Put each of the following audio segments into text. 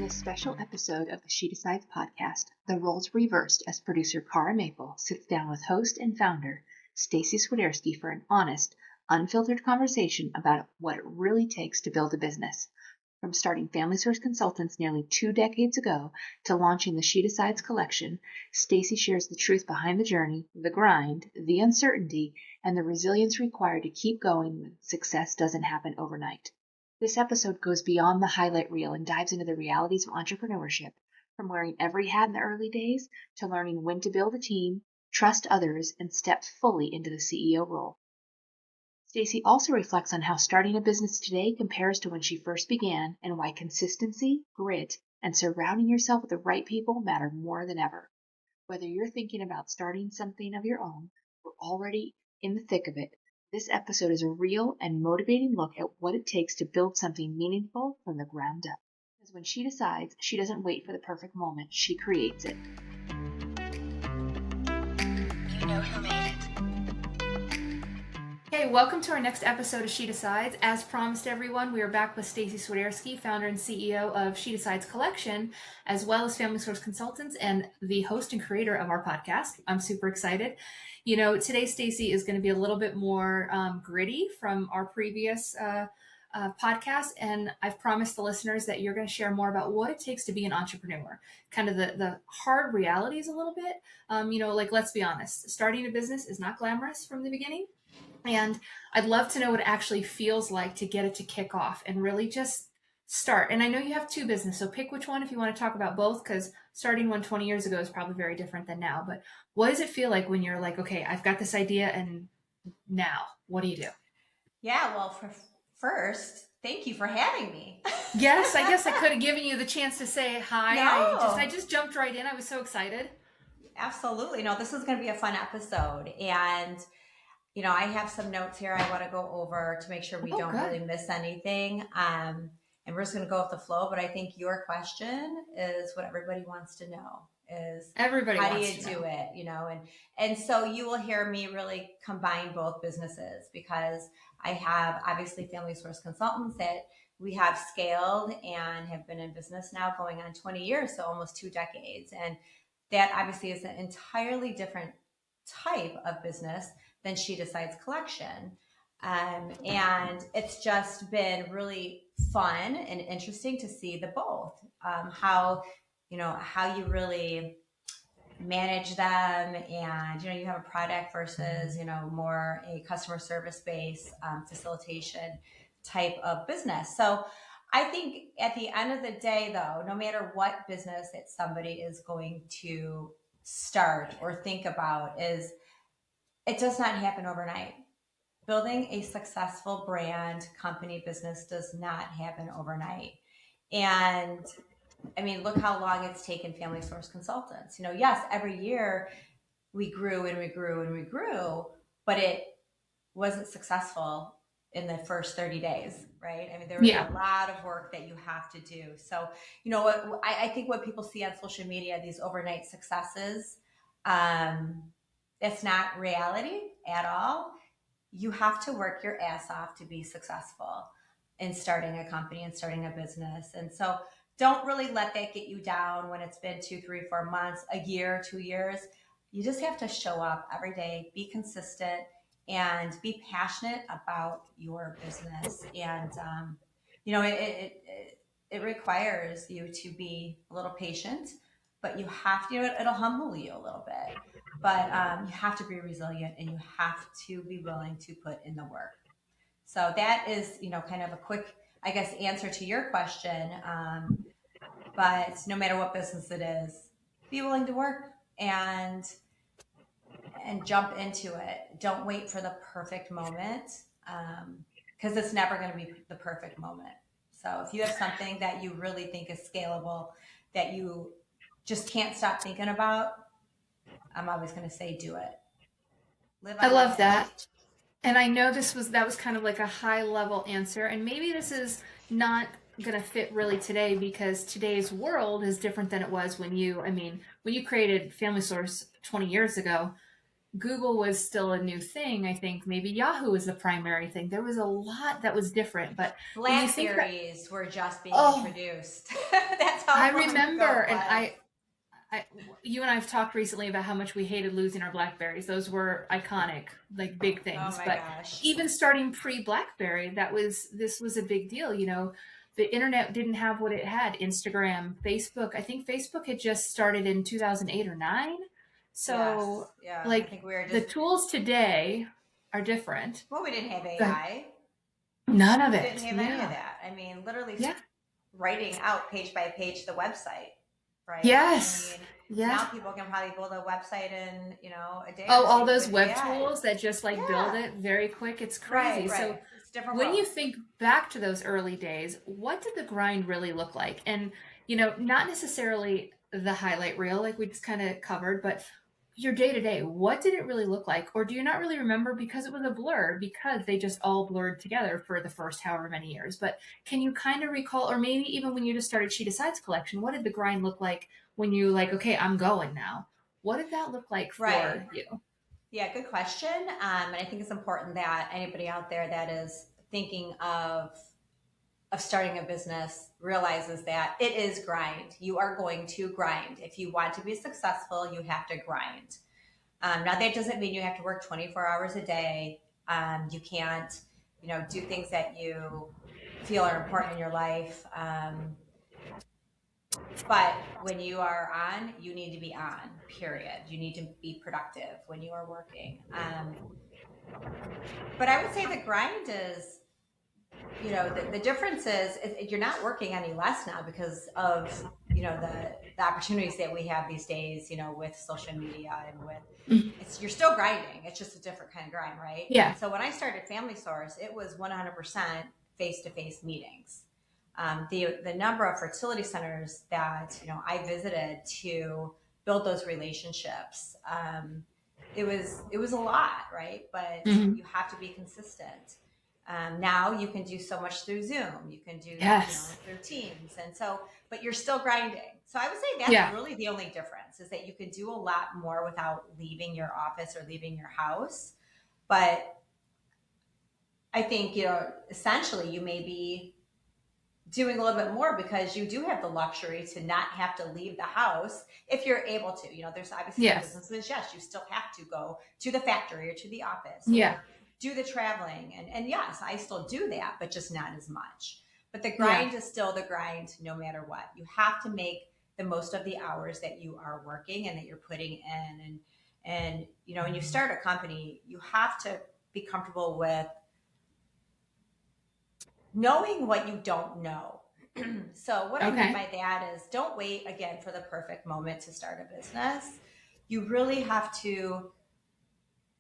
this special episode of the She Decides podcast, the roles reversed as producer Cara Maple sits down with host and founder Staci Swiderski for an honest, unfiltered conversation about what it really takes to build a business. From starting Family Source Consultants nearly 2 decades ago to launching the She Decides collection, Staci shares the truth behind the journey, the grind, the uncertainty, and the resilience required to keep going when success doesn't happen overnight. This episode goes beyond the highlight reel and dives into the realities of entrepreneurship, from wearing every hat in the early days to learning when to build a team, trust others, and step fully into the CEO role. Staci also reflects on how starting a business today compares to when she first began and why consistency, grit, and surrounding yourself with the right people matter more than ever. Whether you're thinking about starting something of your own or already in the thick of it, this episode is a real and motivating look at what it takes to build something meaningful from the ground up. Because when she decides, she doesn't wait for the perfect moment, she creates it. You know who made it. Hey, welcome to our next episode of She Decides. As promised, everyone, we are back with Staci Swiderski, founder and CEO of She Decides Collection, as well as Family Source Consultants and the host and creator of our podcast. I'm super excited. You know, today Staci is going to be a little bit more gritty from our previous podcast, and I've promised the listeners that you're going to share more about what it takes to be an entrepreneur, kind of the hard realities a little bit. Like, let's be honest, starting a business is not glamorous from the beginning. And I'd love to know what it actually feels like to get it to kick off and really just start. And I know you have 2 businesses, so pick which one if you want to talk about both, because starting one 20 years ago is probably very different than now. But what does it feel like when you're like, okay, I've got this idea and now what do you do? Yeah, well, first, thank you for having me. Yes, I guess I could have given you the chance to say hi. No. I just jumped right in. I was so excited. Absolutely. No, this is going to be a fun episode. And you know, I have some notes here I want to go over to make sure we don't really miss anything. And we're just going to go with the flow. But I think your question is what everybody wants to know is how do you do it? You know, and so you will hear me really combine both businesses because I have obviously Family Source Consultants that we have scaled and have been in business now going on 20 years, so almost 2 decades. And that obviously is an entirely different type of business than She Decides Collection. And it's just been really fun and interesting to see the both, how you really manage them. And, you have a product versus, more a customer service based facilitation type of business. So I think at the end of the day, though, no matter what business that somebody is going to start or think about it does not happen overnight. Building a successful brand, company, business does not happen overnight. And I mean, look how long it's taken Family Source Consultants. Yes, every year we grew and we grew and we grew, but it wasn't successful in the first 30 days, right? I mean, there was a lot of work that you have to do. So, I think what people see on social media, these overnight successes, it's not reality at all. You have to work your ass off to be successful in starting a company and starting a business. And so don't really let that get you down when it's been 2, 3, 4 months, a year, 2 years. You just have to show up every day, be consistent, and be passionate about your business. And, it requires you to be a little patient, but you have to, it'll humble you a little bit. But you have to be resilient and you have to be willing to put in the work. So that is, kind of a quick, I guess, answer to your question. But no matter what business it is, be willing to work and jump into it. Don't wait for the perfect moment because it's never going to be the perfect moment. So if you have something that you really think is scalable, that you just can't stop thinking about, I'm always going to say do it. I love that. And I know that was kind of like a high level answer. And maybe this is not going to fit really today because today's world is different than it was when you created Family Source 20 years ago. Google was still a new thing. I think maybe Yahoo was the primary thing. There was a lot that was different, but when you think that, Blackberries were just being introduced. That's I how long ago remember, it and was. you and I have talked recently about how much we hated losing our Blackberries. Those were iconic, like big Oh things. my But gosh. even starting pre-Blackberry, this was a big deal. The internet didn't have what it had. Instagram, Facebook. I think Facebook had just started in 2008 or 9. Yes. So, Yeah. I like, think we were the just, tools today are different. well, we didn't have But AI. none of We it. didn't have any of Yeah. that. I mean, literally Yeah. writing out page by page the website, right? I Yes. mean, Yeah. now people can probably build a website in, a day Oh, or all two those with web AI. tools that just like build Yeah. it very quick. It's crazy. Right, So right. It's a different when world. you think back to those early days, what did the grind really look like? And, not necessarily the highlight reel like we just kind of covered, but your day to day, what did it really look like? Or do you not really remember because it was a blur, because they just all blurred together for the first however many years? But can you kind of recall, or maybe even when you just started She Decides collection, what did the grind look like when you like, okay, I'm going now? What did that look like Right. for you? Yeah, good question. And I think it's important that anybody out there that is thinking of starting a business realizes that it is grind. You are going to grind. If you want to be successful, you have to grind. Now that doesn't mean you have to work 24 hours a day. You can't, do things that you feel are important in your life. But when you are on, you need to be on, period. You need to be productive when you are working. But I would say the grind is, the difference is you're not working any less now because of, the opportunities that we have these days, with social media and you're still grinding. It's just a different kind of grind, right? Yeah. So when I started Family Source, it was 100% face-to-face meetings. The number of fertility centers that I visited to build those relationships, it was a lot, right? But Mm-hmm. you have to be consistent. Now you can do so much through Zoom. You can do Yes. through Teams, and so, but you're still grinding. So I would say that's Yeah. really the only difference, is that you can do a lot more without leaving your office or leaving your house. But I think essentially you may be doing a little bit more because you do have the luxury to not have to leave the house if you're able to. There's obviously some Yes. businesses, yes, you still have to go to the factory or to the office Yeah. or do the traveling. And yes, I still do that, but just not as much. But the Yeah. grind is still the grind no matter what. You have to make the most of the hours that you are working and that you're putting in. And when you start a company, you have to be comfortable with knowing what you don't know. So what I mean Okay. by that is, don't wait again for the perfect moment to start a business. You really have to,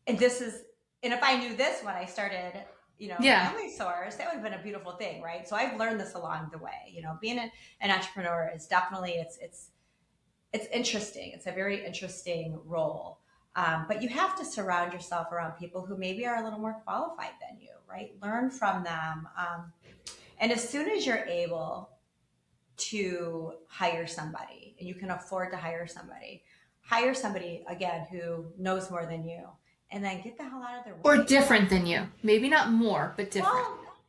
and if I knew this when I started, Yeah. Family Source, that would have been a beautiful thing, right? So I've learned this along the way. Being an entrepreneur is definitely, it's interesting. It's a very interesting role. But you have to surround yourself around people who maybe are a little more qualified than you, right? Learn from them. And as soon as you're able to hire somebody and you can afford to hire somebody again who knows more than you, and then get the hell out of their Or way. different than you. Maybe not more, but different.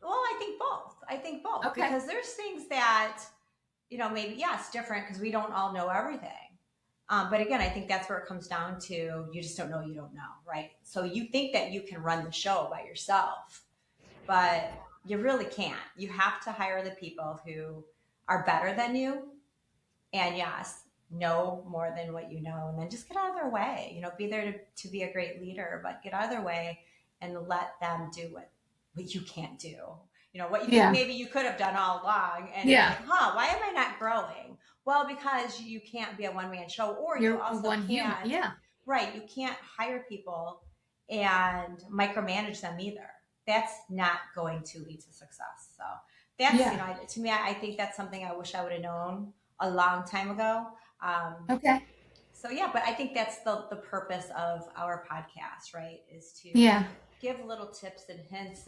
Well, I think both. Okay. Because there's things that, maybe, yes, different because we don't all know everything. But again, I think that's where it comes down to, you just don't know, you don't know, right? So you think that you can run the show by yourself, but you really can't. You have to hire the people who are better than you, and yes, know more than what you know, and then just get out of their way. Be there to be a great leader, but get out of their way and let them do what you can't do. What you think maybe you could have done all along, and it's like, why am I not growing? Well, because you can't be a one-man show, or You're you also one human. can't. Yeah. Right, you can't hire people and micromanage them either. That's not going to lead to success. So that's, to me, I think that's something I wish I would have known a long time ago. Okay. So but I think that's the purpose of our podcast, right? Is to give little tips and hints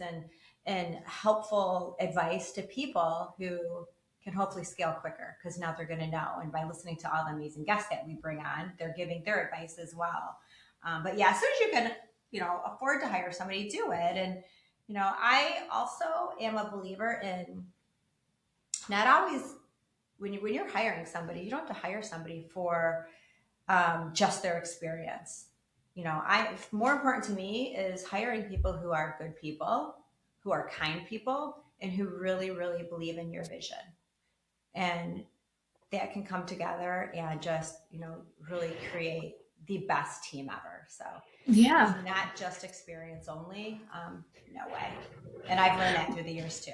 and helpful advice to people who can hopefully scale quicker, because now they're going to know. And by listening to all the amazing guests that we bring on, they're giving their advice as well. But yeah, as soon as you can, afford to hire somebody, do it. And, I also am a believer in not always when you're hiring somebody, you don't have to hire somebody for just their experience. More important to me is hiring people who are good people, who are kind people, and who really, really believe in your vision. And that can come together and just, really create the best team ever. So Yeah. it's not just experience only. No way. And I've learned that through the years too.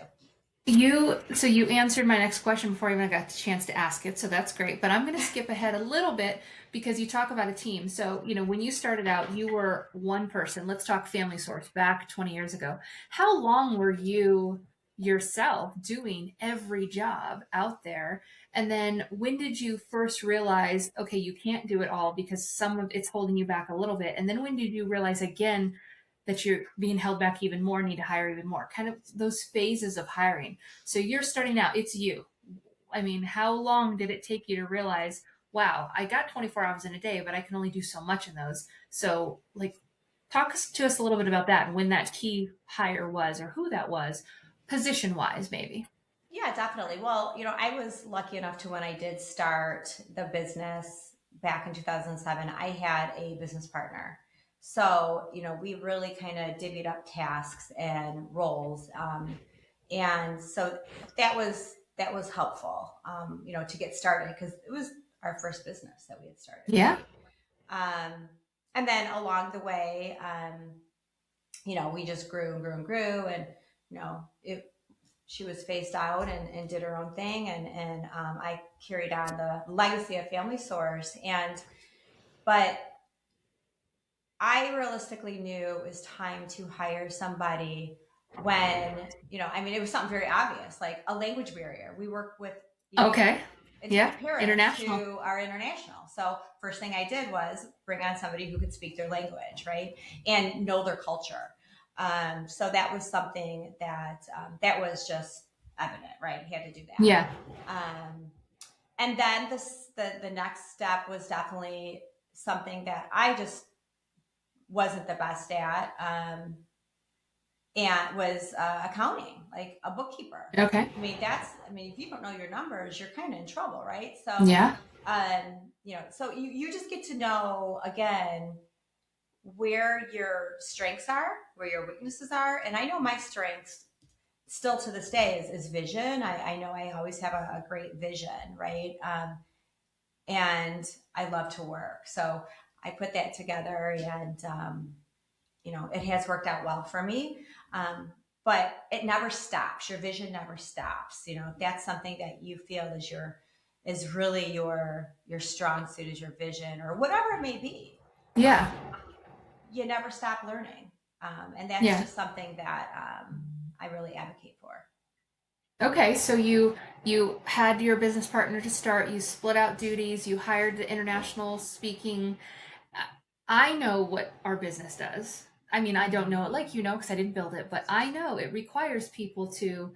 So you answered my next question before I even got the chance to ask it, so that's great. But I'm going to skip ahead a little bit because you talk about a team. So, when you started out, you were one person. Let's talk Family Source back 20 years ago. How long were you yourself doing every job out there? And then when did you first realize, okay, you can't do it all because some of it's holding you back a little bit? And then when did you realize again that you're being held back even more, need to hire even more? Kind of those phases of hiring. So you're starting out, it's you. I mean, how long did it take you to realize, wow, I got 24 hours in a day, but I can only do so much in those? So, talk to us a little bit about that and when that key hire was or who that was, position wise, maybe. Yeah, definitely. Well, I was lucky enough to when I did start the business back in 2007, I had a business partner. So, we really kind of divvied up tasks and roles. And so that was helpful, to get started because it was our first business that we had started. Yeah. Right? And then along the way, we just grew and grew and grew, and she was phased out and did her own thing, and I carried on the legacy of Family Source, but I realistically knew it was time to hire somebody when, it was something very obvious, like a language barrier. We work with, Okay. Yeah. International. Who are international. So first thing I did was bring on somebody who could speak their language, right? And know their culture. So that was something that was just evident, right? You had to do that. Yeah. And then the next step was definitely something that I just wasn't the best at, and was accounting, like a bookkeeper. Okay. If you don't know your numbers, you're kind of in trouble, right? So yeah. So you just get to know again where your strengths are, where your weaknesses are. And I know my strengths still to this day is vision. I know I always have a great vision, right? And I love to work. So I put that together and, it has worked out well for me. But it never stops. Your vision never stops. If that's something that you feel is really your strong suit, is your vision or whatever it may be. Yeah. You never stop learning. And that's just something that I really advocate for. Okay, so you had your business partner to start, you split out duties, you hired the international speaking. I know what our business does. I mean, I don't know it like because I didn't build it, but I know it requires people to,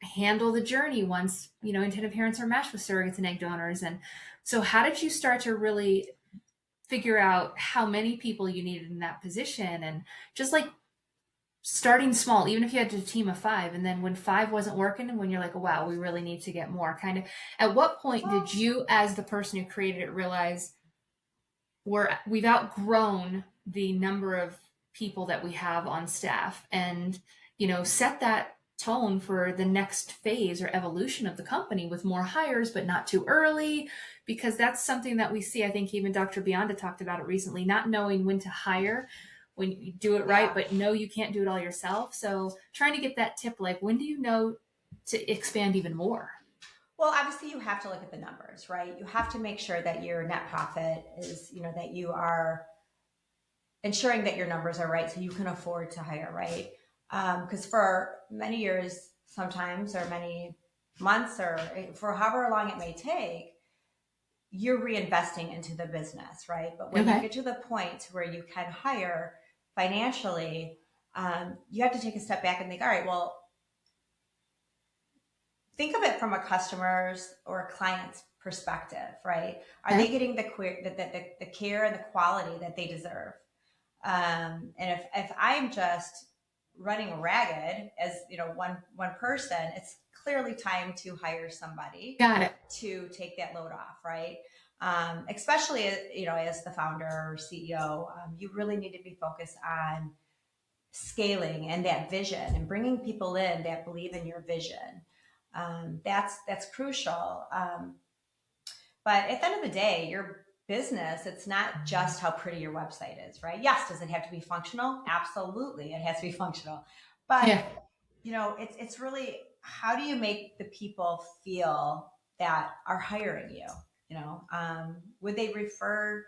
handle the journey once, intended parents are matched with surrogates and egg donors. And so how did you start to really figure out how many people you needed in that position and just starting small, even if you had a team of 5, and then when 5 wasn't working and when you're like, oh, wow, we really need to get more, kind of, at what point did you, as the person who created it, realize we've outgrown the number of people that we have on staff and, set that tone for the next phase or evolution of the company with more hires, but not too early, because that's something that we see. I think even Dr. Bionda talked about it recently, not knowing when to hire, when you do it right, but no, you can't do it all yourself. So trying to get that tip, when do you know to expand even more? Well, obviously you have to look at the numbers, right? You have to make sure that your net profit is, that you are ensuring that your numbers are right so you can afford to hire, right? Because for many years, sometimes, or many months, or for however long it may take, you're reinvesting into the business, right? But when you get to the point where you can hire financially, you have to take a step back and think, all right, well, think of it from a customer's or a client's perspective, right? Are they getting the care and the quality that they deserve? And if I'm just running ragged as, one person, it's clearly time to hire somebody. Got it. To take that load off, right? Especially, as the founder or CEO, you really need to be focused on scaling and that vision and bringing people in that believe in your vision. That's crucial. But at the end of the day, your business, it's not just how pretty your website is, right? Yes, does it have to be functional? Absolutely, it has to be functional. But it's really, how do you make the people feel that are hiring you? Would they refer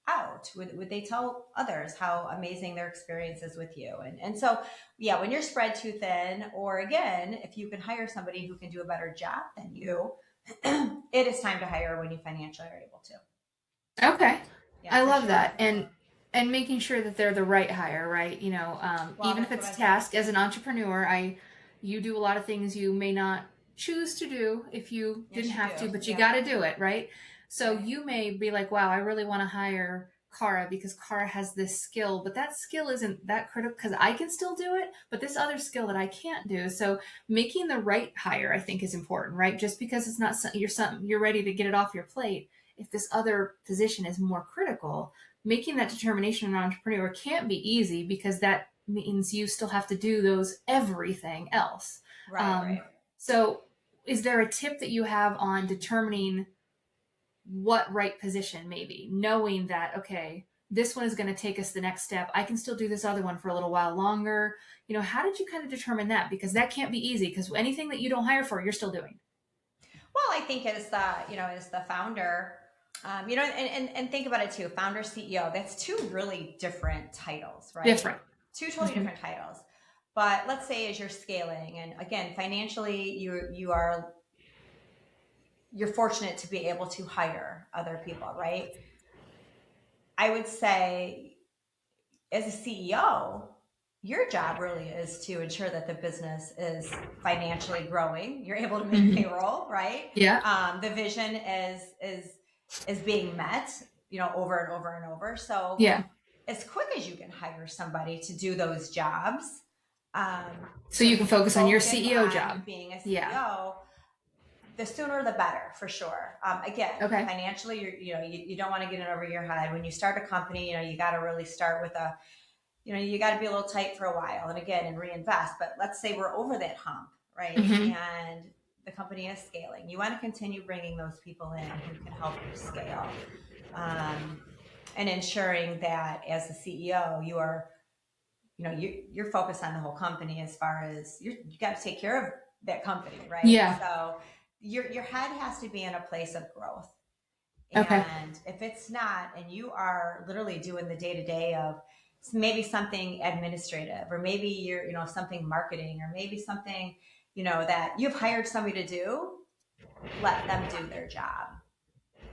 out? Would they tell others how amazing their experience is with you? And so, when you're spread too thin, or again, if you can hire somebody who can do a better job than you, it is time to hire when you financially are able to. Okay. Yeah, I love that. And making sure that they're the right hire, right? Even if it's a task as an entrepreneur, you do a lot of things you may not choose to do if you didn't have to, but you got to do it, right? So you may be like, wow, I really want to hire Cara because Cara has this skill, but that skill isn't that critical because I can still do it, but this other skill that I can't do. So making the right hire, I think, is important, right? Just because it's not you're ready to get it off your plate. If this other position is more critical, making that determination an entrepreneur can't be easy because that means you still have to do everything else. Right. So is there a tip that you have on determining what right position, maybe knowing that, okay, this one is going to take us the next step. I can still do this other one for a little while longer. How did you kind of determine that? Because that can't be easy because anything that you don't hire for, you're still doing. Well, I think as the founder, and think about it too, founder, CEO, that's two really different titles, right? Different. Two totally different titles. But let's say as you're scaling, and again, financially, you're fortunate to be able to hire other people, right? I would say as a CEO, your job really is to ensure that the business is financially growing. You're able to make payroll, right? Yeah. The vision is being met, over and over and over. So as quick as you can hire somebody to do those jobs. So you can focus on your CEO job. Being a CEO, the sooner the better, for sure. Again, financially, you don't want to get it over your head. When you start a company, you got to really start with you got to be a little tight for a while and reinvest. But let's say we're over that hump, right? And the company is scaling. You want to continue bringing those people in who can help you scale, and ensuring that as the CEO, you are, you're focused on the whole company as far as you got to take care of that company, right? Yeah. So your head has to be in a place of growth. Okay. And if it's not, and you are literally doing the day-to-day of maybe something administrative, or maybe you're, something marketing, or maybe something, that you've hired somebody to do, let them do their job.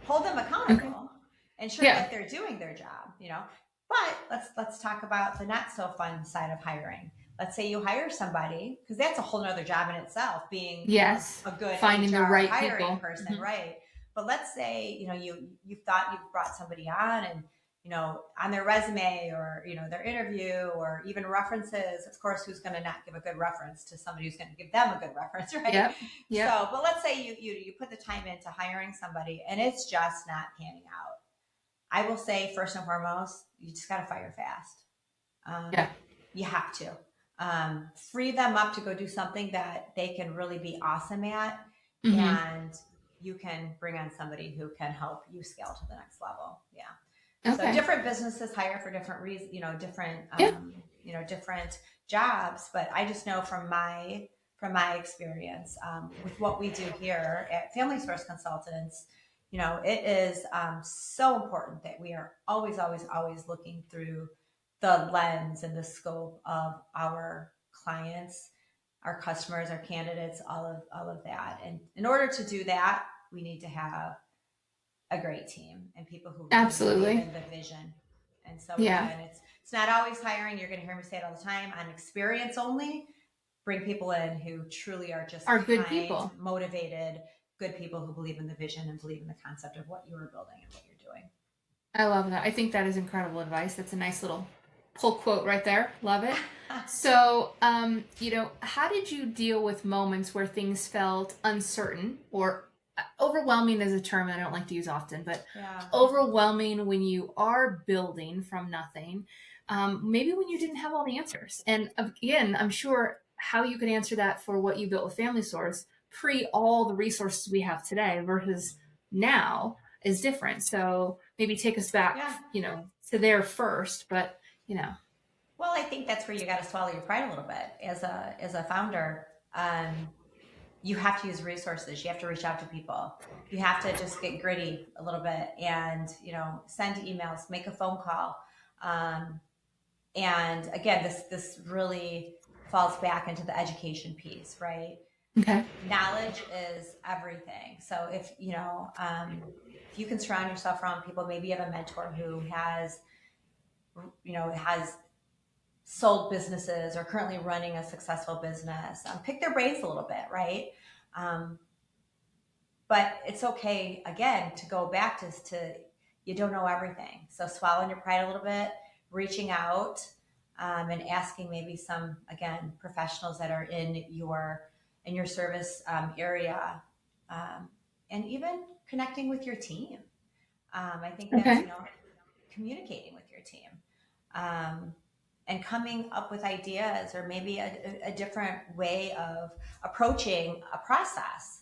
Hold them accountable. Ensure that they're doing their job, But let's talk about the not so fun side of hiring. Let's say you hire somebody, because that's a whole nother job in itself, being a good finding HR the right hiring people. person, right? But let's say, you thought you've brought somebody on, and, on their resume, or, their interview, or even references, of course, who's going to not give a good reference to somebody who's going to give them a good reference, right? Yep. So, but let's say you put the time into hiring somebody and it's just not panning out. I will say, first and foremost, you just got to fire fast. You have to. Free them up to go do something that they can really be awesome at, and you can bring on somebody who can help you scale to the next level. So different businesses hire for different reasons, different jobs. But I just know from my experience, with what we do here at Family Source Consultants, it is so important that we are always, always, always looking through the lens and the scope of our clients, our customers, our candidates, all of that. And in order to do that, we need to have a great team and people who really believe in the vision. And so again, it's not always hiring. You're going to hear me say it all the time. On experience only, bring people in who truly are just good people, motivated, good people who believe in the vision and believe in the concept of what you are building and what you're doing. I love that. I think that is incredible advice. That's a nice little pull quote right there. Love it. So, how did you deal with moments where things felt uncertain or overwhelming is a term I don't like to use often, but overwhelming when you are building from nothing, maybe when you didn't have all the answers. And again, I'm sure how you could answer that for what you built with Family Source pre all the resources we have today versus now is different. So maybe take us back, to there first, but Well, I think that's where you got to swallow your pride a little bit as a founder. You have to use resources. You have to reach out to people. You have to just get gritty a little bit and, send emails, make a phone call. And again, this really falls back into the education piece, right? Okay. Knowledge is everything. So if you can surround yourself around people, maybe you have a mentor who has sold businesses or currently running a successful business. Pick their brains a little bit, right? But it's okay, again, to go back to you don't know everything. So swallowing your pride a little bit, reaching out, and asking maybe some, again, professionals that are in your service area, and even connecting with your team. I think that's, communicating with your team. And coming up with ideas or maybe a different way of approaching a process.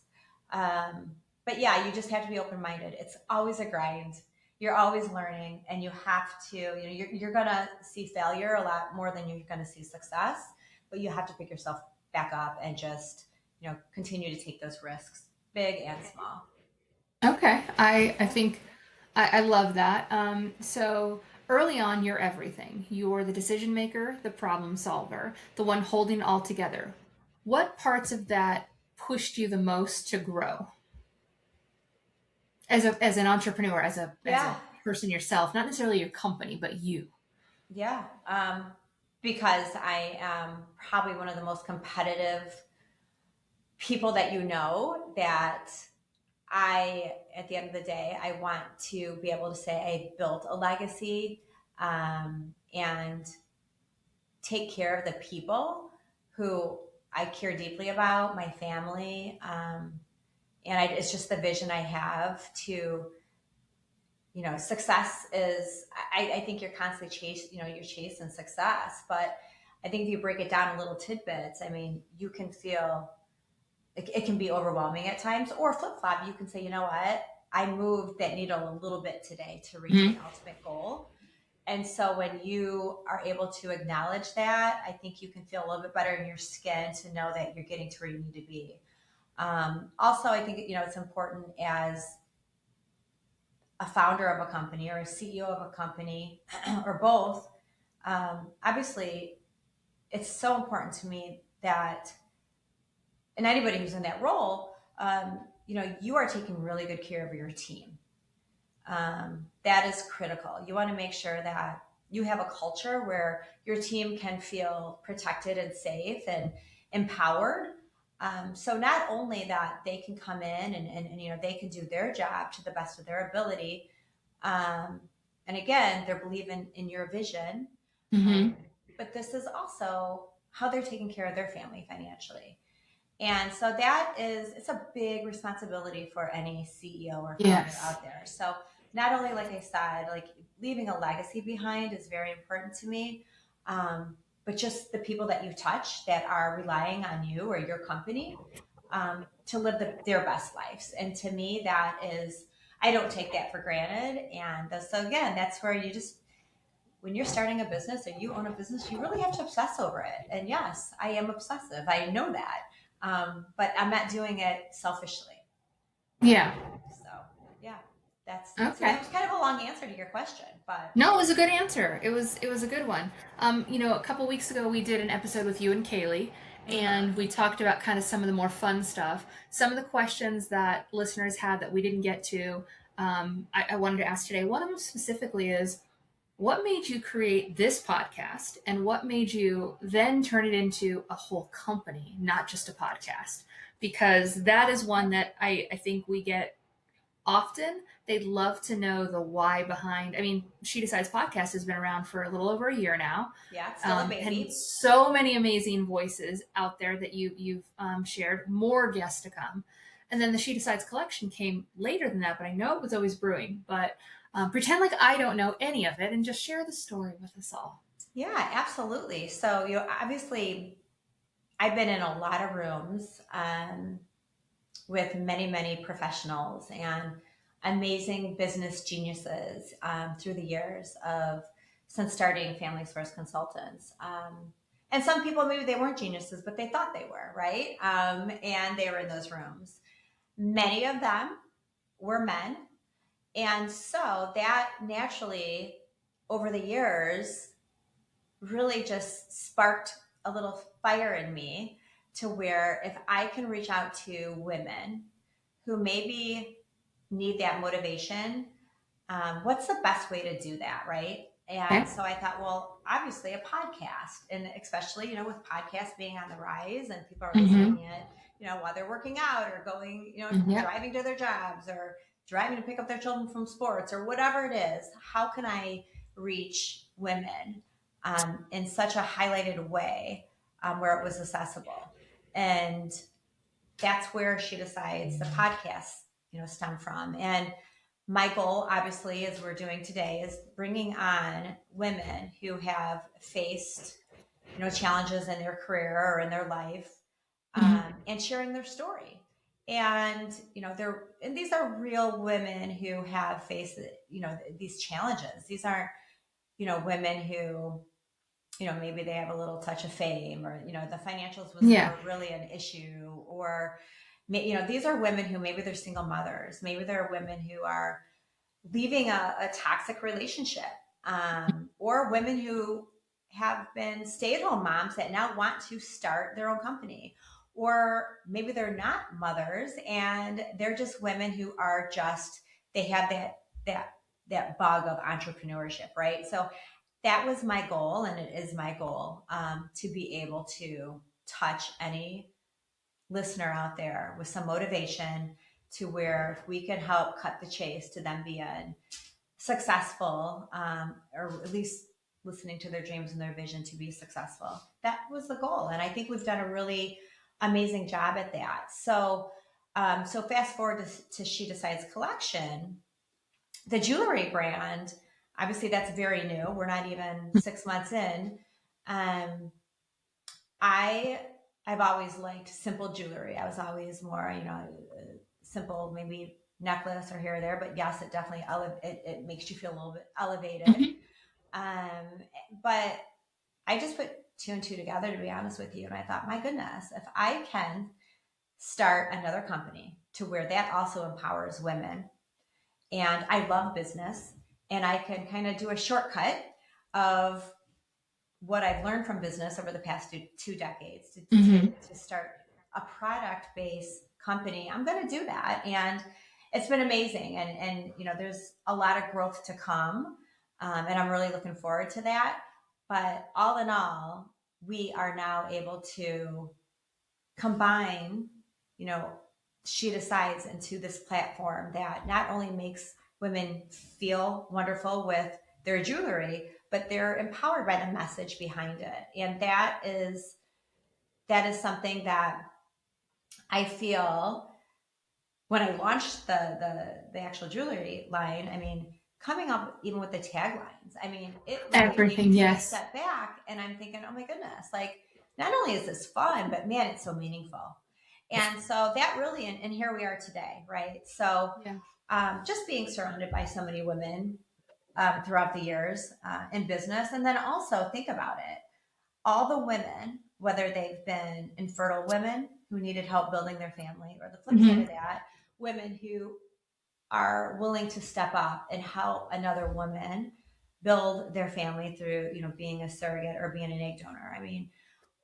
But yeah, you just have to be open-minded. It's always a grind. You're always learning, and you have to, you're going to see failure a lot more than you're going to see success, but you have to pick yourself back up and just, continue to take those risks, big and small. Okay. I think I love that. So early on, you're everything. You're the decision maker, the problem solver, the one holding it all together. What parts of that pushed you the most to grow? As an entrepreneur, as a person yourself, not necessarily your company, but you. Yeah. Because I am probably one of the most competitive people that that at the end of the day, I want to be able to say I built a legacy, and take care of the people who I care deeply about, my family. And it's just the vision I have to, success is, I think you're constantly you're chasing success, but I think if you break it down in little tidbits, you can feel it can be overwhelming at times, or flip flop. You can say, you know what, I moved that needle a little bit today to reach my ultimate goal. And so when you are able to acknowledge that, I think you can feel a little bit better in your skin to know that you're getting to where you need to be. Also, I think, it's important as a founder of a company or a CEO of a company or both. Obviously, it's so important to me that, and anybody who's in that role, you are taking really good care of your team. That is critical. You want to make sure that you have a culture where your team can feel protected and safe and empowered. So not only that they can come in and they can do their job to the best of their ability. And again, they're believing in your vision. But this is also how they're taking care of their family financially. And so it's a big responsibility for any CEO or founder out there. So not only, like I said, like leaving a legacy behind is very important to me, but just the people that you touch that are relying on you or your company to live their best lives. And to me, that is, I don't take that for granted. And so again, that's where when you're starting a business or you own a business, you really have to obsess over it. And yes, I am obsessive. I know that. But I'm not doing it selfishly. Yeah. So yeah, okay. So that was kind of a long answer to your question, but no, it was a good answer. It was a good one. A couple weeks ago we did an episode with you and Kaylee, and we talked about kind of some of the more fun stuff. Some of the questions that listeners had that we didn't get to, I wanted to ask today. One of them specifically is, what made you create this podcast, and what made you then turn it into a whole company, not just a podcast? because that is one that I think we get often. They'd love to know the why behind. I mean, She Decides podcast has been around for a little over a year now. Yeah, it's still a baby. And so many amazing voices out there that you've shared. More guests to come. And then the She Decides collection came later than that, but I know it was always brewing. But pretend like I don't know any of it and just share the story with us all. Yeah, absolutely. So, obviously, I've been in a lot of rooms with many, many professionals and amazing business geniuses through the years since starting Family Source Consultants. And some people, maybe they weren't geniuses, but they thought they were, right? And they were in those rooms. Many of them were men. And so that naturally, over the years, really just sparked a little fire in me to where if I can reach out to women who maybe need that motivation, what's the best way to do that, right? And so I thought, well, obviously a podcast, and especially, with podcasts being on the rise and people are listening in, while they're working out or going, driving to their jobs or driving to pick up their children from sports or whatever it is, how can I reach women in such a highlighted way where it was accessible? And that's where She Decides the podcast, stem from. And my goal, obviously, as we're doing today, is bringing on women who have faced, challenges in their career or in their life, and sharing their story. And, and these are real women who have faced, these challenges. These aren't, women who, maybe they have a little touch of fame or, the financials was never really an issue, or, these are women who maybe they're single mothers. Maybe they're women who are leaving a toxic relationship, or women who have been stay-at-home moms that now want to start their own company, or maybe they're not mothers and they're just women who are they have that bug of entrepreneurship, right? So that was my goal, and it is my goal, to be able to touch any listener out there with some motivation to where we can help cut the chase to them being successful, or at least listening to their dreams and their vision to be successful. That was the goal. And I think we've done a really amazing job at that. So, so fast forward to She Decides collection, the jewelry brand. Obviously, that's very new. We're not even 6 months in. I've always liked simple jewelry. I was always more, simple, maybe necklace or here or there. But yes, it definitely it makes you feel a little bit elevated. But I just put two and two together, to be honest with you, and I thought, my goodness, if I can start another company to where that also empowers women, and I love business, and I can kind of do a shortcut of what I've learned from business over the past two decades to start a product-based company, I'm going to do that. And it's been amazing. And there's a lot of growth to come. And I'm really looking forward to that. But all in all, we are now able to combine, She Decides into this platform that not only makes women feel wonderful with their jewelry, but they're empowered by the message behind it. And that is something that I feel when I launched the actual jewelry line. I mean, coming up even with the taglines, I mean, it everything, yes. Step back, and I'm thinking, oh my goodness, like, not only is this fun, but man, it's so meaningful. And so that really, and here we are today, right? So just being surrounded by so many women throughout the years in business. And then also think about it. All the women, whether they've been infertile women who needed help building their family, or the flip side of that, women who are willing to step up and help another woman build their family through, being a surrogate or being an egg donor. I mean,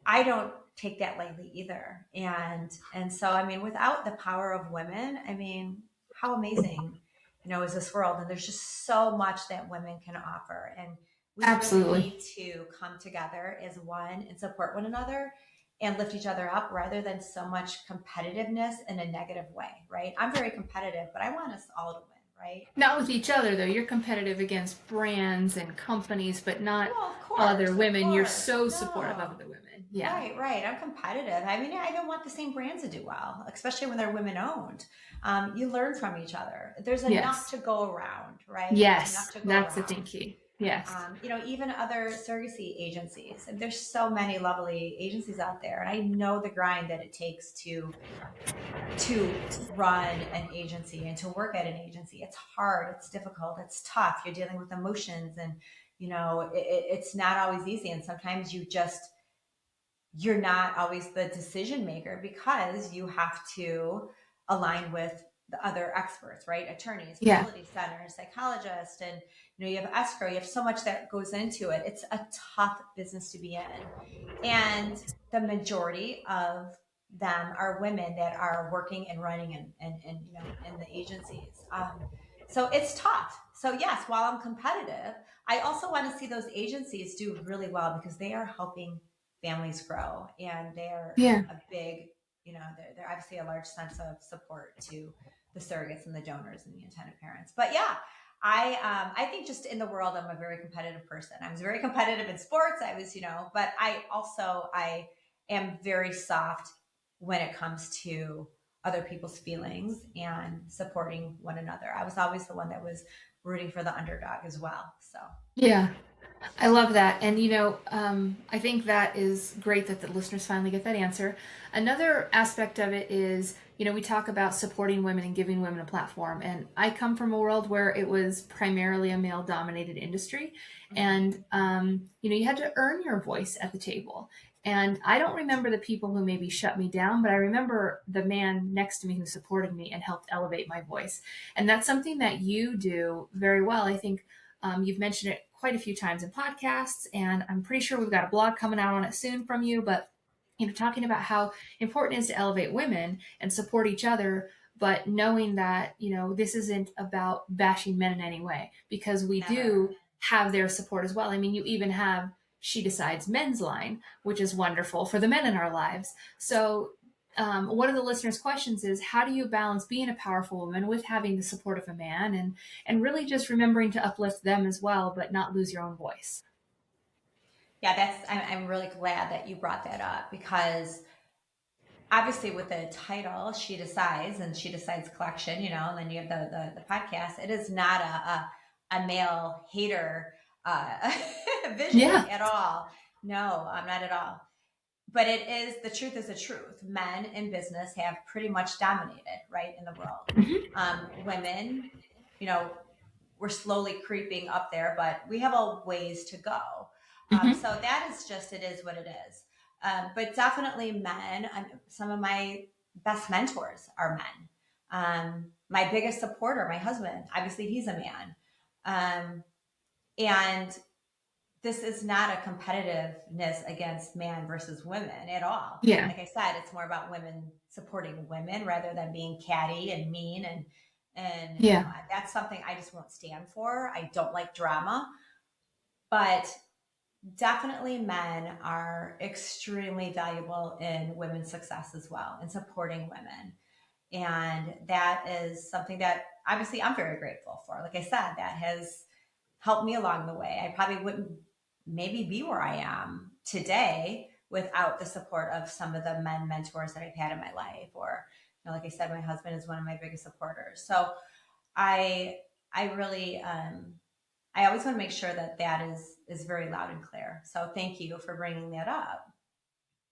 I don't take that lightly either. And so, I mean, without the power of women, I mean, how amazing is this world? And there's just so much that women can offer. And we really need to come together as one and support one another and lift each other up rather than so much competitiveness in a negative way, right? I'm very competitive, but I want us all to win, right? Not with each other, though. You're competitive against brands and companies, but not Well, of course, other women. You're so no. supportive of other women. Yeah. Right. I'm competitive. I mean, I even want the same brands to do well, especially when they're women owned. You learn from each other. There's enough to go around, right? There's enough Yes, to go that's the around. thing key. Yes. Even other surrogacy agencies. And there's so many lovely agencies out there. And I know the grind that it takes to run an agency and to work at an agency. It's hard, it's difficult, it's tough. You're dealing with emotions, and it's not always easy. And sometimes you're not always the decision maker because you have to align with the other experts, right? Attorneys, fertility centers, psychologists, and you have escrow. You have so much that goes into it. It's a tough business to be in, and the majority of them are women that are working and running and in the agencies. So it's tough. So yes, while I'm competitive, I also want to see those agencies do really well because they are helping families grow, and they're a big, they're obviously a large sense of support to the surrogates and the donors and the intended parents. But yeah, I think just in the world, I'm a very competitive person. I was very competitive in sports. But I am very soft when it comes to other people's feelings and supporting one another. I was always the one that was rooting for the underdog as well. So yeah. I love that. And, I think that is great that the listeners finally get that answer. Another aspect of it is, we talk about supporting women and giving women a platform. And I come from a world where it was primarily a male dominated industry. And, you had to earn your voice at the table. And I don't remember the people who maybe shut me down, but I remember the man next to me who supported me and helped elevate my voice. And that's something that you do very well. I think you've mentioned it quite a few times in podcasts, and I'm pretty sure we've got a blog coming out on it soon from you, but talking about how important it is to elevate women and support each other, but knowing that, this isn't about bashing men in any way, because we do have their support as well. I mean, you even have She Decides men's line, which is wonderful for the men in our lives. So one of the listeners' questions is, how do you balance being a powerful woman with having the support of a man, and really just remembering to uplift them as well, but not lose your own voice? Yeah, I'm really glad that you brought that up, because obviously with the title She Decides and She Decides Collection, and then you have the podcast, it is not a male hater vision at all. No, not at all. But the truth is the truth. Men in business have pretty much dominated, right, in the world. Women, we're slowly creeping up there, but we have a ways to go. So that is just, it is what it is. But definitely men, some of my best mentors are men. My biggest supporter, my husband, obviously he's a man. And this is not a competitiveness against man versus women at all. Yeah. Like I said, it's more about women supporting women rather than being catty and mean. And that's something I just won't stand for. I don't like drama. But definitely men are extremely valuable in women's success as well, in supporting women. And that is something that obviously I'm very grateful for. Like I said, that has helped me along the way. I probably wouldn't maybe be where I am today without the support of some of the men mentors that I've had in my life. Or, like I said, my husband is one of my biggest supporters. So I really, I always want to make sure that is very loud and clear. So thank you for bringing that up.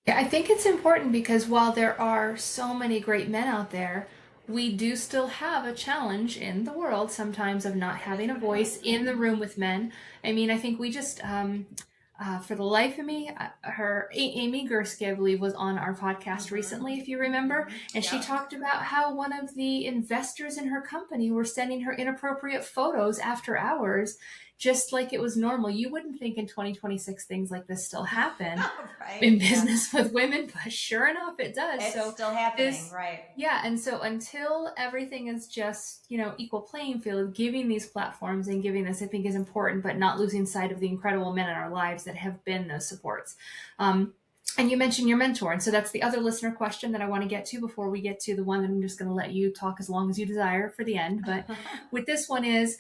Yeah, I think it's important because while there are so many great men out there, we do still have a challenge in the world sometimes of not having a voice in the room with men. I mean, I think we just, for the life of me, Amy Gursky, I believe, was on our podcast recently, if you remember, and she talked about how one of the investors in her company were sending her inappropriate photos after hours, just like it was normal. You wouldn't think in 2026 things like this still happen in business with women, but sure enough, it does. It's still happening, right? Yeah, and so until everything is just, equal playing field, giving these platforms and giving this, I think, is important, but not losing sight of the incredible men in our lives that have been those supports. And you mentioned your mentor. And so that's the other listener question that I want to get to before we get to the one that I'm just going to let you talk as long as you desire for the end. But with this one is,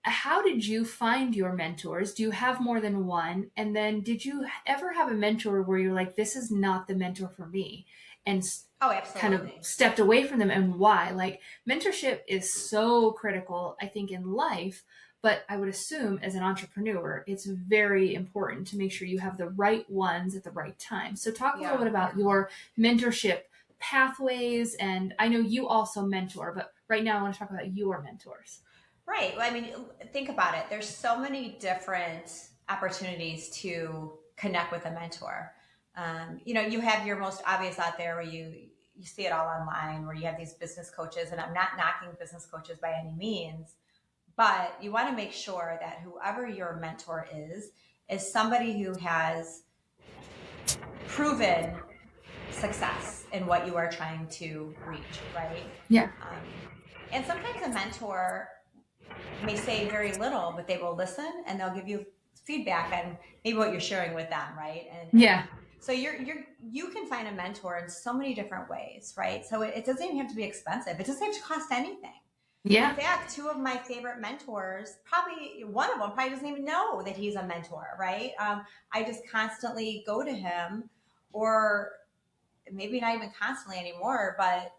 how did you find your mentors? Do you have more than one? And then did you ever have a mentor where you're like, this is not the mentor for me? And kind of stepped away from them, and why? Like, mentorship is so critical, I think, in life. But I would assume as an entrepreneur, it's very important to make sure you have the right ones at the right time. So talk a little bit about your mentorship pathways. And I know you also mentor, but right now I want to talk about your mentors. Right. Well, I mean, think about it. There's so many different opportunities to connect with a mentor. You have your most obvious out there where you see it all online, where you have these business coaches, and I'm not knocking business coaches by any means, but you want to make sure that whoever your mentor is somebody who has proven success in what you are trying to reach, right? Yeah. And sometimes a mentor may say very little, but they will listen and they'll give you feedback on maybe what you're sharing with them, right? And yeah. So you can find a mentor in so many different ways, right? So it doesn't even have to be expensive. It doesn't have to cost anything. Yeah. In fact, two of my favorite mentors, probably one of them probably doesn't even know that he's a mentor, right? I just constantly go to him, or maybe not even constantly anymore, but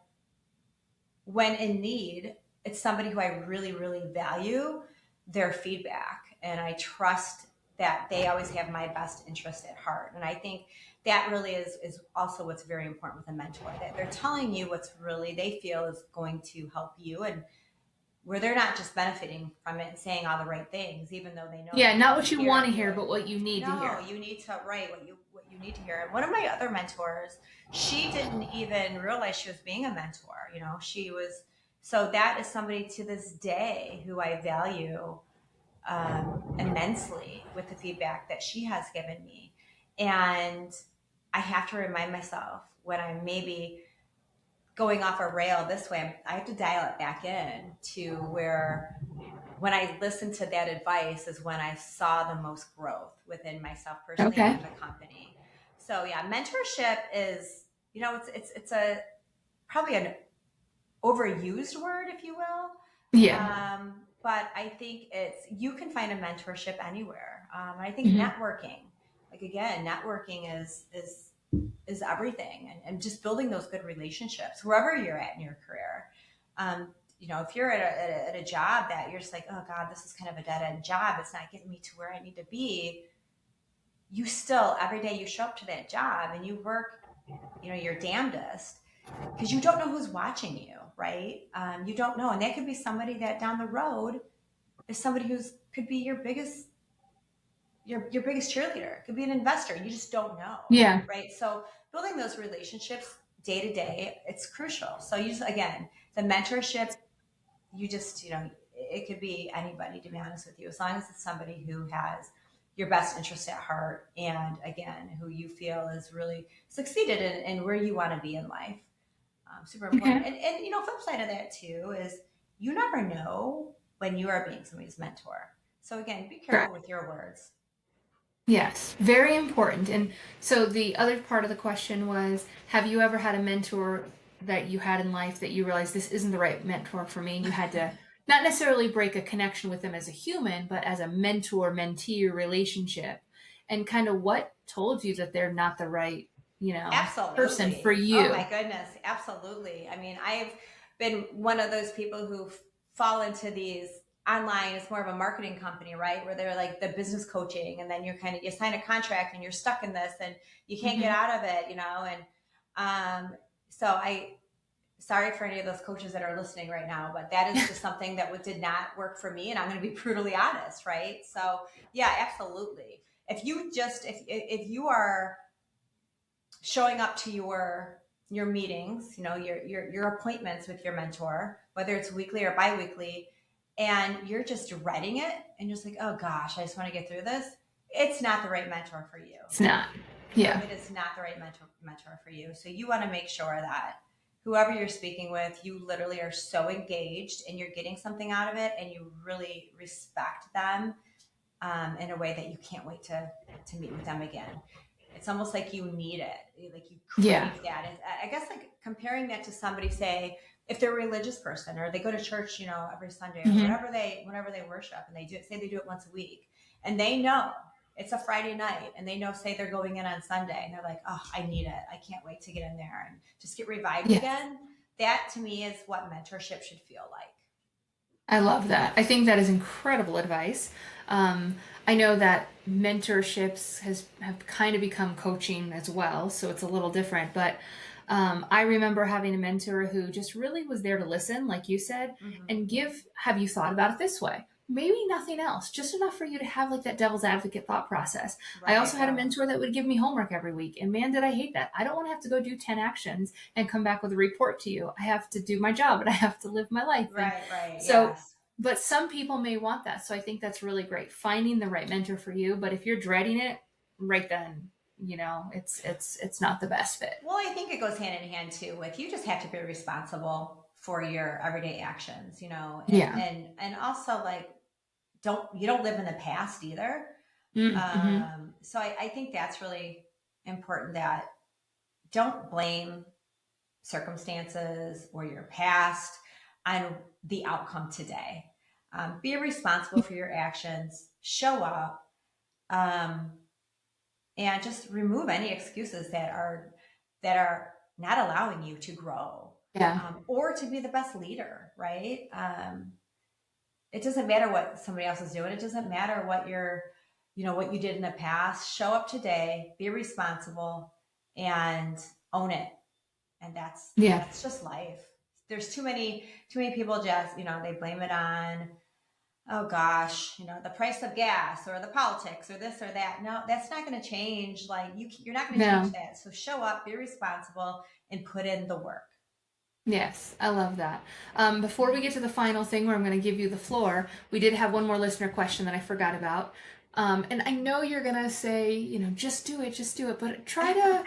when in need, it's somebody who I really, really value their feedback. And I trust that they always have my best interest at heart. And I think that really is also what's very important with a mentor, that they're telling you what's really they feel is going to help you, and where they're not just benefiting from it and saying all the right things, even though they know. Yeah, not what you want to hear, but what you need to hear. No, you need to write what you need to hear. And one of my other mentors, she didn't even realize she was being a mentor. She was. So that is somebody to this day who I value immensely with the feedback that she has given me. And I have to remind myself when I'm maybe going off a rail this way, I have to dial it back in to where when I listened to that advice is when I saw the most growth within myself personally and the company. So yeah, mentorship is, it's a probably an overused word, if you will. Yeah. But I think you can find a mentorship anywhere. I think networking, networking is everything, and just building those good relationships wherever you're at in your career. If you're at a job that you're just like, oh God, this is kind of a dead end job, it's not getting me to where I need to be. You still, every day you show up to that job and you work, your damnedest, because you don't know who's watching you, right? You don't know. And that could be somebody that down the road is somebody could be your biggest cheerleader. It could be an investor. You just don't know. Yeah. Right. So building those relationships day to day, it's crucial. So the mentorship, it could be anybody, to be honest with you, as long as it's somebody who has your best interest at heart, and again, who you feel has really succeeded in where you want to be in life. Super important. Okay. And flip side of that too is you never know when you are being somebody's mentor. So again, be careful with your words. Yes, very important. And so the other part of the question was, have you ever had a mentor that you had in life that you realized this isn't the right mentor for me, and you had to not necessarily break a connection with them as a human, but as a mentor-mentee relationship? And kind of what told you that they're not the right, person for you? Oh my goodness, absolutely. I mean, I've been one of those people who fall into these online. It's more of a marketing company, right? Where they're like the business coaching, and then you sign a contract and you're stuck in this and you can't get out of it, and so sorry for any of those coaches that are listening right now, but that is just something that did not work for me, and I'm going to be brutally honest, right? So yeah, absolutely. If you are showing up to your meetings, your appointments with your mentor, whether it's weekly or biweekly, and you're just dreading it and you're just like, oh gosh, I just want to get through this, it's not the right mentor for you. It's not. Yeah. It is not the right mentor for you. So you want to make sure that whoever you're speaking with, you literally are so engaged and you're getting something out of it, and you really respect them in a way that you can't wait to meet with them again. It's almost like you need it. Like you crave that. And I guess like comparing that to somebody, say, if they're a religious person or they go to church, every Sunday or whenever they worship, and say they do it once a week, and they know it's a Friday night, and they know, say they're going in on Sunday, and they're like, oh, I need it. I can't wait to get in there and just get revived again. That to me is what mentorship should feel like. I love that. I think that is incredible advice. I know that mentorships have kind of become coaching as well, so it's a little different. But I remember having a mentor who just really was there to listen, like you said, and have you thought about it this way? Maybe nothing else, just enough for you to have like that devil's advocate thought process. Right, I also had a mentor that would give me homework every week, and man, did I hate that. I don't want to have to go do 10 actions and come back with a report to you. I have to do my job and I have to live my life. Right. So, but some people may want that. So I think that's really great, finding the right mentor for you. But if you're dreading it right then, it's not the best fit. Well, I think it goes hand in hand too with, you just have to be responsible for your everyday actions, and also like, you don't live in the past either. So I think that's really important, that don't blame circumstances or your past on the outcome today. Be responsible for your actions, show up, and just remove any excuses that are not allowing you to grow, or to be the best leader, right? It doesn't matter what somebody else is doing. It doesn't matter what what you did in the past. Show up today, be responsible, and own it. And that's just life. There's too many people just, they blame it on, oh gosh, the price of gas or the politics or this or that. No, that's not going to change. Like you're not going to change that. So show up, be responsible, and put in the work. Yes, I love that. Before we get to the final thing where I'm going to give you the floor, we did have one more listener question that I forgot about. And I know you're going to say, just do it, but try to,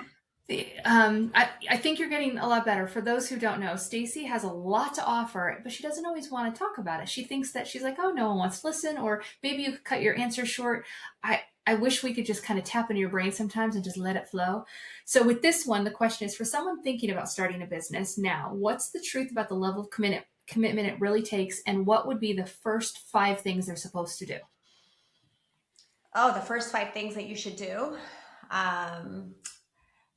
I think you're getting a lot better. For those who don't know, Staci has a lot to offer, but she doesn't always want to talk about it. She thinks that she's like, oh, no one wants to listen, or maybe you could cut your answer short. I wish we could just kind of tap into your brain sometimes and just let it flow. So with this one, the question is, for someone thinking about starting a business now, what's the truth about the level of commitment it really takes, and what would be the first 5 things they're supposed to do? Oh, the first 5 things that you should do.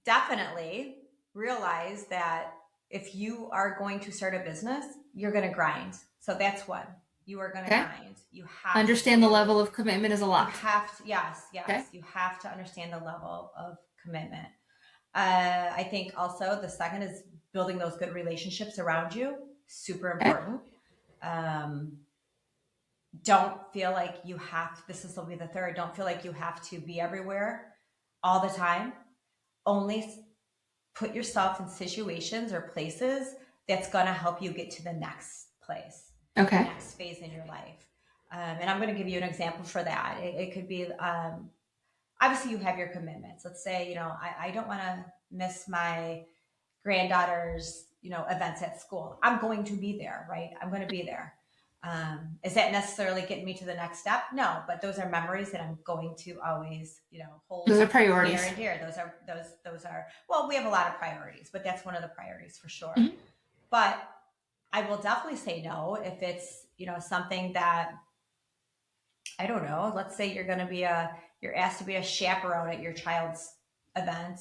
Definitely realize that if you are going to start a business, you're going to grind. So that's one. You are going to grind. You have understand the level of commitment is a lot. You have to, yes. Okay. You have to understand the level of commitment. I think also the second is building those good relationships around you. Super important. Don't feel like you have, this will be the third, don't feel like you have to be everywhere all the time. Only put yourself in situations or places that's going to help you get to the next place. Okay. The next phase in your life. And I'm going to give you an example for that. It could be, obviously you have your commitments. Let's say, I don't want to miss my granddaughter's, events at school. I'm going to be there, right? I'm going to be there. Is that necessarily getting me to the next step? No, but those are memories that I'm going to always, hold. Those are priorities. Near and dear. Those are, well, we have a lot of priorities, but that's one of the priorities for sure. But I will definitely say no if it's, something that, I don't know, let's say you're asked to be a chaperone at your child's event.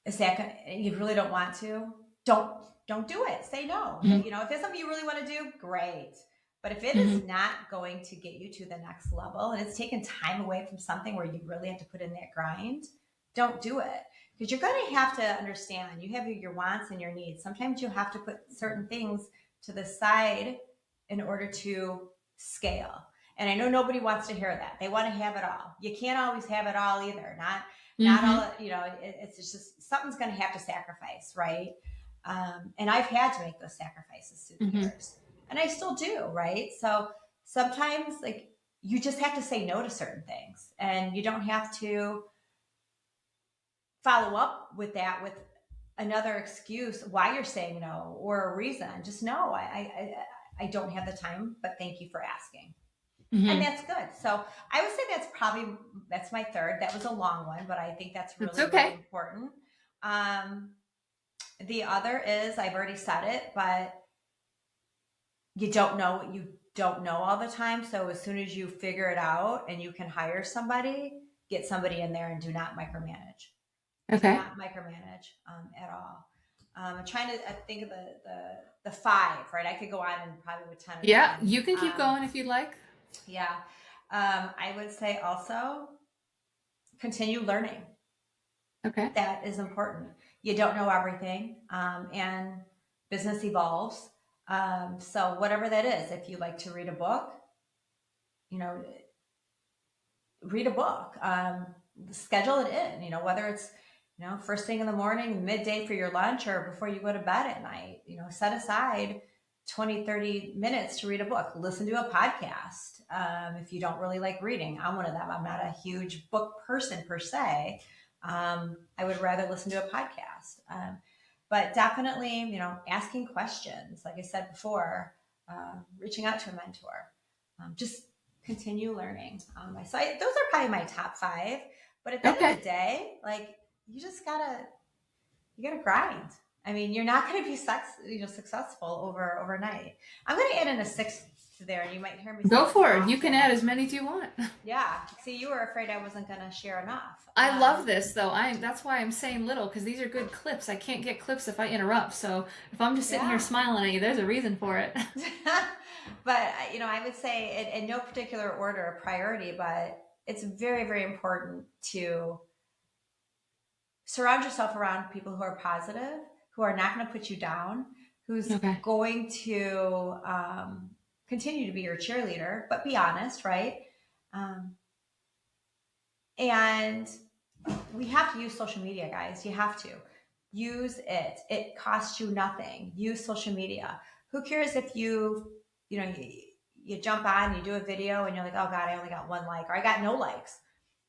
Is that, you really don't want to? Don't do it. Say no. If it's something you really want to do, great. But if it is not going to get you to the next level, and it's taking time away from something where you really have to put in that grind, don't do it. Because you're going to have to understand, you have your wants and your needs. Sometimes you have to put certain things to the side in order to scale. And I know nobody wants to hear that. They want to have it all. You can't always have it all either. Not all, it's just something's going to have to sacrifice, right? And I've had to make those sacrifices through the years, and I still do, right? So sometimes, like, you just have to say no to certain things, and you don't have to follow up with that with another excuse why you're saying no or a reason. Just no, I don't have the time, but thank you for asking. And that's good. So I would say that's my third. That was a long one, but I think that's really, really important. The other is, I've already said it, but you don't know what you don't know all the time. So as soon as you figure it out and you can hire somebody, get somebody in there and do not micromanage. Okay. Do not micromanage at all. I'm trying to think of the five, right? I could go on and probably with 10 or 10. You can keep going if you'd like. Yeah. I would say also continue learning. Okay. That is important. You don't know everything, and business evolves. So whatever that is, if you like to read a book, read a book, schedule it in, whether it's, first thing in the morning, midday for your lunch, or before you go to bed at night, set aside 20, 30 minutes to read a book, listen to a podcast. If you don't really like reading, I'm one of them. I'm not a huge book person per se. I would rather listen to a podcast. But definitely, asking questions, like I said before, reaching out to a mentor, just continue learning. So those are probably my top five. But at the end of the day, like, you just gotta grind. I mean, you're not going to be successful overnight. I'm going to add in a sixth there, and you might hear me say go for it. You can add as many as you want. Yeah. See, you were afraid I wasn't going to share enough. I love this, though. That's why I'm saying little, because these are good clips. I can't get clips if I interrupt. So if I'm just sitting here smiling at you, there's a reason for it. But, I would say in no particular order of priority, but it's very, very important to surround yourself around people who are positive, who are not going to put you down, who's going to continue to be your cheerleader, but be honest, right? And we have to use social media, guys. You have to use it. It costs you nothing. Use social media. Who cares if you jump on, you do a video, and you're like, oh God, I only got 1 like, or I got no likes.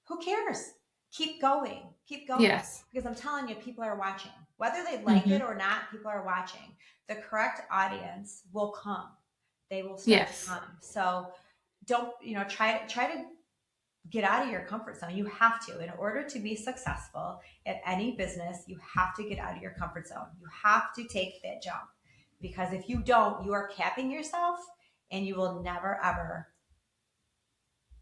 Who cares? Keep going. Keep going. Yes. Because I'm telling you, people are watching. Whether they like it or not, people are watching. The correct audience will come. They will start to come. So don't, try to get out of your comfort zone. You have to. In order to be successful at any business, you have to get out of your comfort zone. You have to take that jump. Because if you don't, you are capping yourself, and you will never, ever,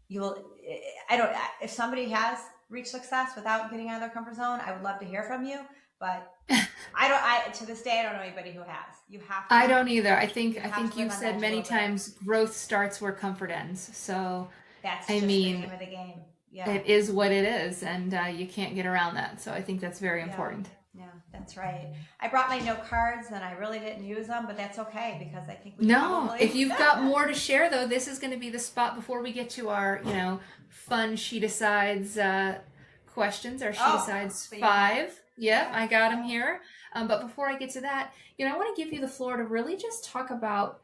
if somebody has reach success without getting out of their comfort zone, I would love to hear from you, but to this day, I don't know anybody who has. You have to. I don't either. I think you've said many times, growth starts where comfort ends. So that's the name of the game. Yeah. It is what it is, and you can't get around that. So I think that's very important. Yeah, that's right. I brought my note cards, and I really didn't use them, but that's okay, because I think if you've got more to share, though, this is going to be the spot before we get to our, fun She Decides questions, our She Decides 5. Yeah, I got them here. But before I get to that, I want to give you the floor to really just talk about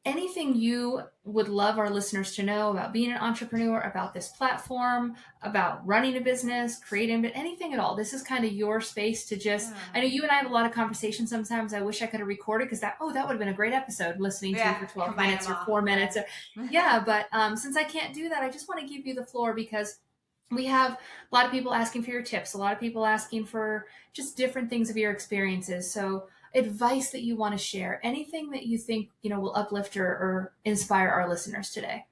anything you would love our listeners to know about being an entrepreneur, about this platform, about running a business, creating anything at all. This is kind of your space to just, I know you and I have a lot of conversations sometimes. I wish I could have recorded, because that would have been a great episode, listening to you for 12 minutes or 4 minutes. But since I can't do that, I just want to give you the floor, because we have a lot of people asking for your tips, a lot of people asking for just different things of your experiences. So advice that you want to share, anything that you think, will uplift or inspire our listeners today.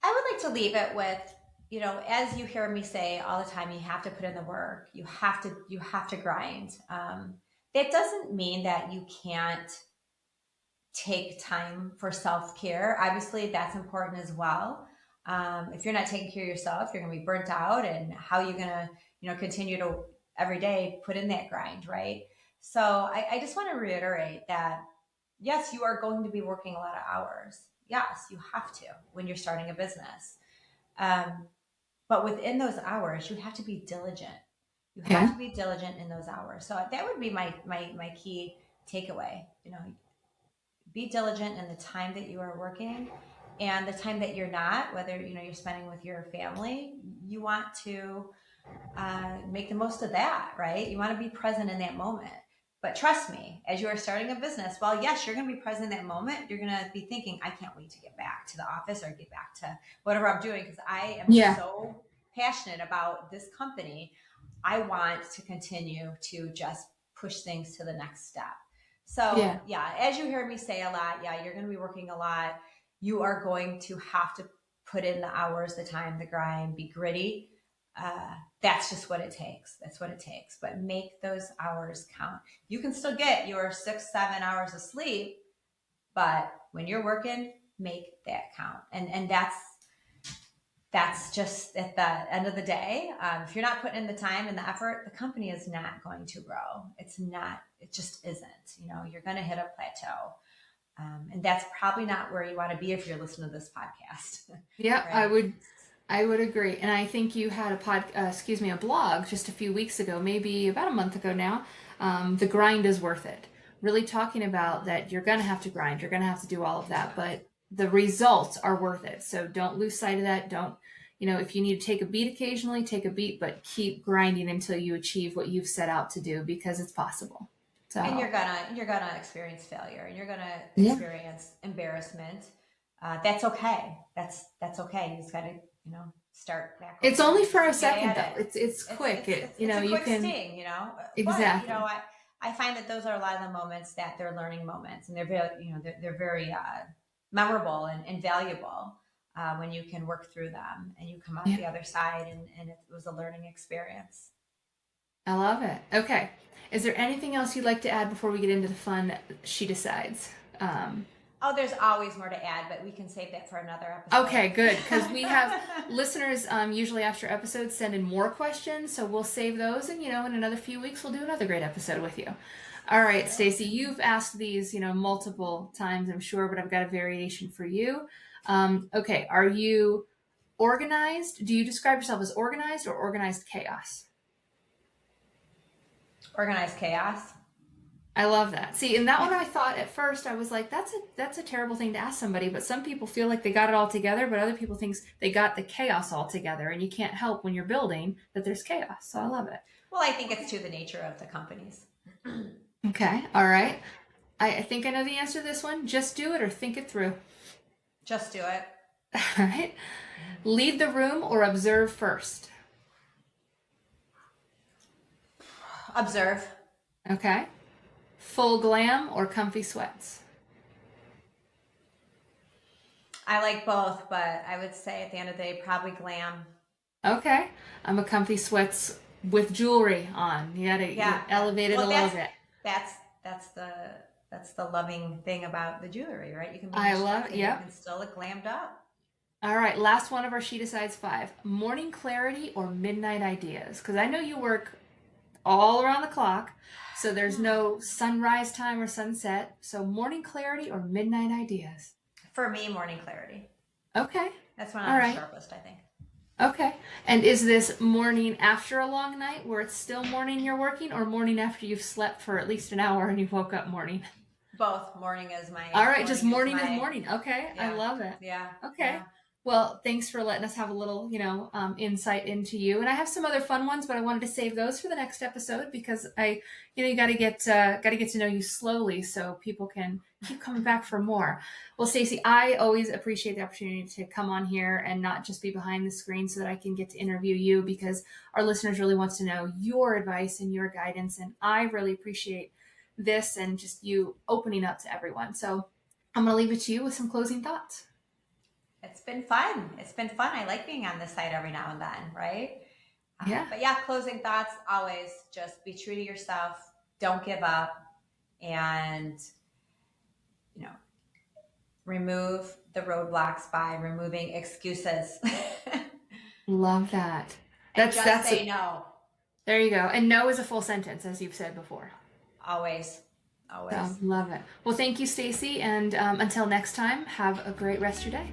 I would like to leave it with, as you hear me say all the time, you have to put in the work. You have to grind. That doesn't mean that you can't take time for self-care. Obviously, that's important as well. If you're not taking care of yourself, you're going to be burnt out, and how are you going to, continue to every day put in that grind, right? So I just want to reiterate that, yes, you are going to be working a lot of hours. Yes, you have to when you're starting a business. But within those hours, you have to be diligent. You have to be diligent in those hours. So that would be my key takeaway. Be diligent in the time that you are working, and the time that you're not, whether, you're spending with your family, you want to make the most of that, right? You want to be present in that moment. But trust me, as you are starting a business, well, yes, you're going to be present in that moment. You're going to be thinking, I can't wait to get back to the office or get back to whatever I'm doing, because I am so passionate about this company. I want to continue to just push things to the next step. So as you heard me say a lot, you're going to be working a lot. You are going to have to put in the hours, the time, the grind, be gritty. That's just what it takes. That's what it takes. But make those hours count. You can still get your 6-7 hours of sleep, but when you're working, make that count. And that's just at the end of the day. If you're not putting in the time and the effort, the company is not going to grow. It's not. It just isn't. You're going to hit a plateau. And that's probably not where you want to be if you're listening to this podcast. Yeah, right? I would agree. And I think you had a blog just a few weeks ago, maybe about a month ago now. The grind is worth it. Really talking about that you're going to have to grind. You're going to have to do all of that, but the results are worth it. So don't lose sight of that. Don't, if you need to take a beat occasionally, take a beat, but keep grinding until you achieve what you've set out to do, because it's possible. So, and you're gonna experience failure, and you're gonna experience embarrassment. That's okay. That's okay. You just gotta start back. It's only for a second though. It's quick. It's a quick sting. Exactly. But, I find that those are a lot of the moments that they're learning moments, and they're very they're very memorable and valuable when you can work through them and you come out the other side, and it was a learning experience. I love it. Okay. Is there anything else you'd like to add before we get into the fun She Decides? There's always more to add, but we can save that for another episode. Okay, good. Because we have listeners usually after episodes send in more questions, so we'll save those, and in another few weeks we'll do another great episode with you. All right, Staci, you've asked these multiple times, I'm sure, but I've got a variation for you. Okay, are you organized? Do you describe yourself as organized or organized chaos? Organized chaos. I love that. See, and that one I thought at first, I was like, that's a terrible thing to ask somebody, but some people feel like they got it all together, but other people think they got the chaos all together, and you can't help when you're building that there's chaos. So I love it. Well, I think it's to the nature of the companies. Okay. All right. I think I know the answer to this one. Just do it or think it through. Just do it. All right. Lead the room or observe first? Observe. Okay. Full glam or comfy sweats? I like both, but I would say at the end of the day, probably glam. Okay. I'm a comfy sweats with jewelry on. You gotta elevate it a little bit. That's the loving thing about the jewelry, right? You can be you can still look glammed up. All right, last one of our She Decides 5. Morning clarity or midnight ideas? Because I know you work all around the clock, so there's no sunrise time or sunset. So morning clarity or midnight ideas? For me, morning clarity. Okay. That's when I'm the sharpest, I think. Okay. And is this morning after a long night where it's still morning you're working, or morning after you've slept for at least an hour and you woke up morning? Both. Morning is my... All right, just morning is morning. Okay, yeah. I love it. Yeah. Okay. Yeah. Well, thanks for letting us have a little, insight into you. And I have some other fun ones, but I wanted to save those for the next episode because you got to get to know you slowly so people can keep coming back for more. Well, Staci, I always appreciate the opportunity to come on here and not just be behind the screen so that I can get to interview you, because our listeners really want to know your advice and your guidance. And I really appreciate this and just you opening up to everyone. So I'm going to leave it to you with some closing thoughts. It's been fun. I like being on this site every now and then, right? Yeah. But yeah, closing thoughts, always just be true to yourself. Don't give up. And, remove the roadblocks by removing excuses. Love that. That's say no. There you go. And no is a full sentence, as you've said before. Always. So, love it. Well, thank you, Staci. And until next time, have a great rest of your day.